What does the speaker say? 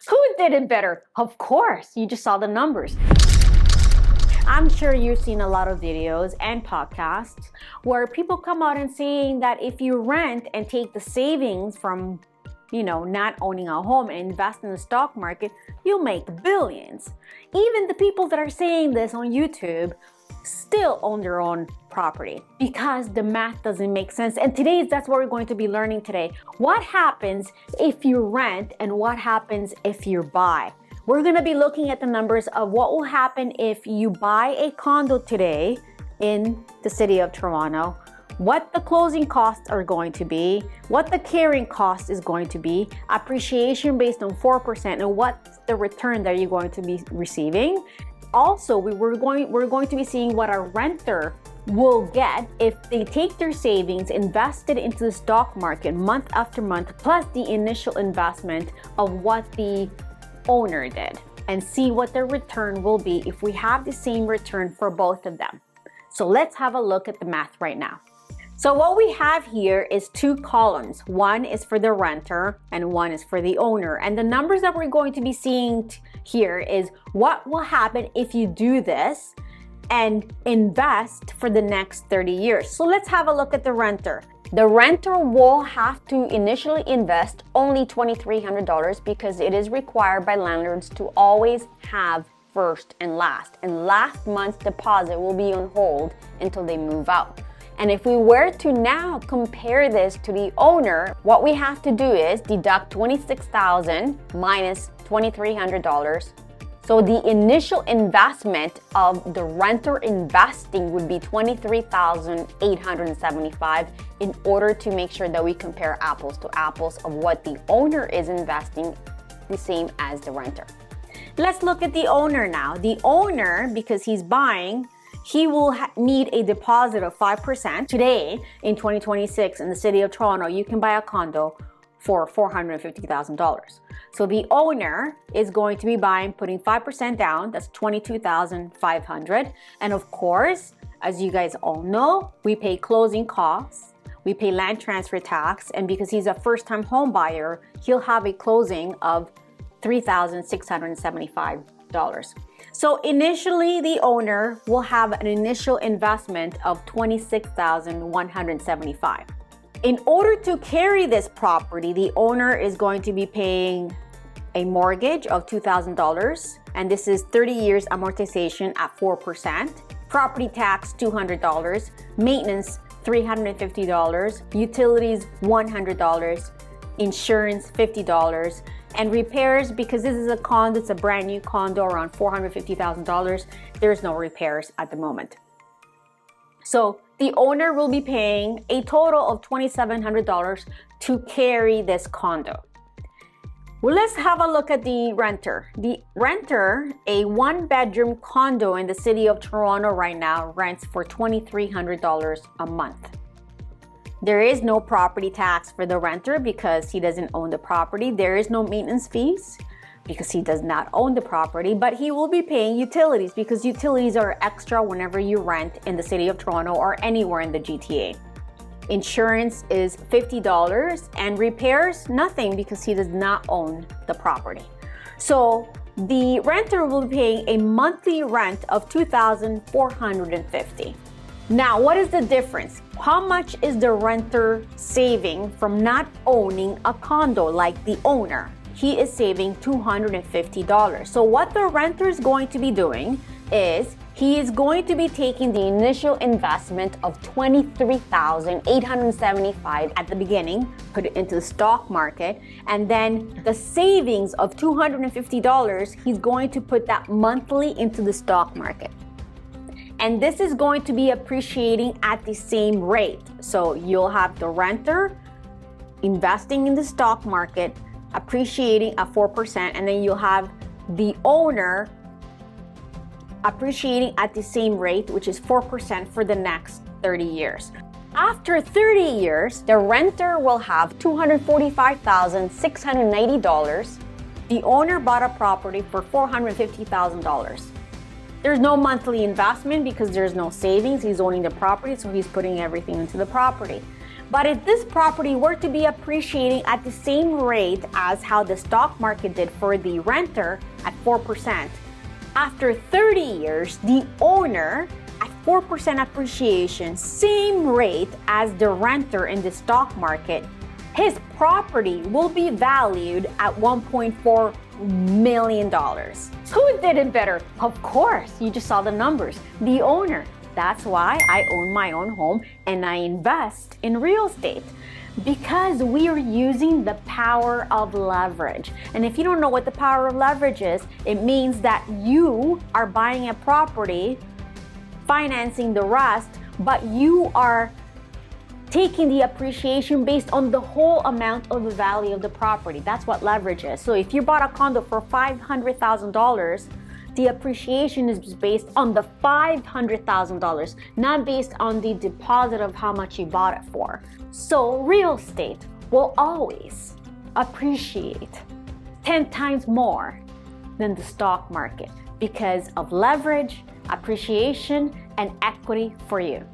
Who did it better? Of course, you just saw the numbers. I'm sure you've seen a lot of videos and podcasts where people come out and saying that if you rent and take the savings from, not owning a home and invest in the stock market, you'll make billions. Even the people that are saying this on YouTube still own their own property because the math doesn't make sense. And that's what we're going to be learning today. What happens if you rent and what happens if you buy? We're going to be looking at the numbers of what will happen if you buy a condo today in the city of Toronto, what the closing costs are going to be, what the carrying cost is going to be, appreciation based on 4%, and what's the return that you're going to be receiving. Also, we're going to be seeing what a renter will get if they take their savings invested into the stock market month after month, plus the initial investment of what the owner did, and see what the return will be if we have the same return for both of them. So let's have a look at the math right now. So what we have here is two columns. One is for the renter and one is for the owner. And the numbers that we're going to be seeing here is what will happen if you do this and invest for the next 30 years. So let's have a look at the renter. The renter will have to initially invest only $2,300 because it is required by landlords to always have first and last. And last month's deposit will be on hold until they move out. And if we were to now compare this to the owner, what we have to do is deduct $26,000 minus $2,300. So the initial investment of the renter investing would be $23,875 in order to make sure that we compare apples to apples of what the owner is investing, the same as the renter. Let's look at the owner now. The owner, because he's buying, he will need a deposit of 5%. Today, in 2026, in the city of Toronto, you can buy a condo for $450,000. So the owner is going to be putting 5% down. That's $22,500. And of course, as you guys all know, we pay closing costs, we pay land transfer tax, and because he's a first-time home buyer, he'll have a closing of $3,675. So initially, the owner will have an initial investment of $26,175. In order to carry this property, the owner is going to be paying a mortgage of $2,000, and this is 30 years amortization at 4%, property tax $200, maintenance $350, utilities $100, insurance $50, and repairs, because this is a condo, it's a brand new condo, around $450,000, there's no repairs at the moment. So the owner will be paying a total of $2,700 to carry this condo. Well, let's have a look at the renter. The renter, a one-bedroom condo in the city of Toronto right now, rents for $2,300 a month. There is no property tax for the renter because he doesn't own the property. There is no maintenance fees because he does not own the property, but he will be paying utilities because utilities are extra whenever you rent in the city of Toronto or anywhere in the GTA. Insurance is $50 and repairs, nothing, because he does not own the property. So the renter will be paying a monthly rent of $2,450. Now, what is the difference? How much is the renter saving from not owning a condo like the owner? He is saving $250. So what the renter is going to be doing is he is going to be taking the initial investment of $23,875 at the beginning, put it into the stock market, and then the savings of $250, he's going to put that monthly into the stock market. And this is going to be appreciating at the same rate. So you'll have the renter investing in the stock market, appreciating at 4%, and then you'll have the owner appreciating at the same rate, which is 4% for the next 30 years. After 30 years, the renter will have $245,690. The owner bought a property for $450,000. There's no monthly investment because there's no savings. He's owning the property, so he's putting everything into the property. But if this property were to be appreciating at the same rate as how the stock market did for the renter at 4%, after 30 years, the owner at 4% appreciation, same rate as the renter in the stock market, his property will be valued at $1.4 million. Who did it better? Of course, you just saw the numbers, the owner. That's why I own my own home and I invest in real estate, because we are using the power of leverage. And if you don't know what the power of leverage is, it means that you are buying a property, financing the rest, but you are taking the appreciation based on the whole amount of the value of the property. That's what leverage is. So if you bought a condo for $500,000, the appreciation is based on the $500,000, not based on the deposit of how much you bought it for. So real estate will always appreciate 10 times more than the stock market because of leverage, appreciation, and equity for you.